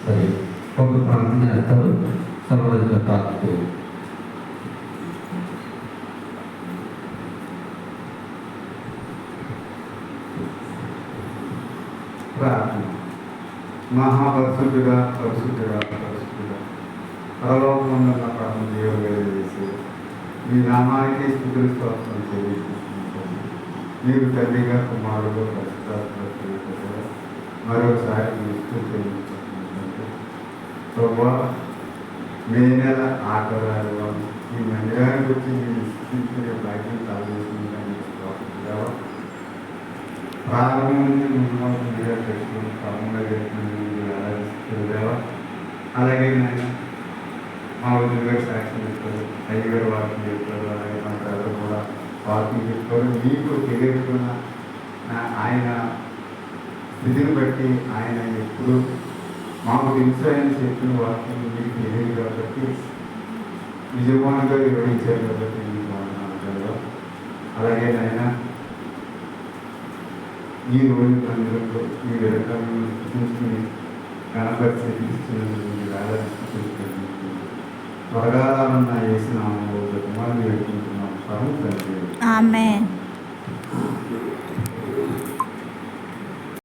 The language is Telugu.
సరే, ఒక ప్రార్థన చేస్తారు. సర్వజన తాకుతూ ప్రార్థన. మహాపరిశుద్ధుడా, పరిశుద్ధుడా, పరిశుద్ధుడా, పరలోకమున్న పరమ దేవుడు చేసి మీ నామానికి స్థుతులు స్తోత్రం చెల్లిస్తున్నాను. మీరు తండ్రిగా కుమారుడు పరిశుద్ధాత్మ మరోసారి మీ స్థుతి చెల్లిస్తున్నాను. ప్రభా, మే నెల ఆటరాలు ఈ మందిరానికి వచ్చి మీరు స్థితించే భాగ్యం కలగజేసిందని స్తోత్రం. ప్రారంభం నుంచి ముందు మీరే పెట్టుకుని క్రమంగా ఆరాధిస్తున్నావా. అలాగే నేను మా వదిలి గారు సాక్ష్యం చెప్తారు, అయ్యగారు వాకింగ్ చెప్తారు, అలాగే మా బ్రదర్ కూడా వాకింగ్ చెప్తారు. మీకు తెలియకున్న ఆయన స్థితిని బట్టి ఆయన ఎప్పుడు మాకు తెలుసు ఆయన చెప్పిన వాక్యం మీకు తెలియదు కాబట్టి నిజమానుగా వివరించారు కాబట్టి మీకు మాట్లాడారు. అలాగే ఆయన ఈ రోజు అందరిలో ఈ వెనకాలను చూసుకుని కనపరిచి త్వరగా ఉన్న వేసిన మనం వేడుకుంటున్నాం. ఆమేన్.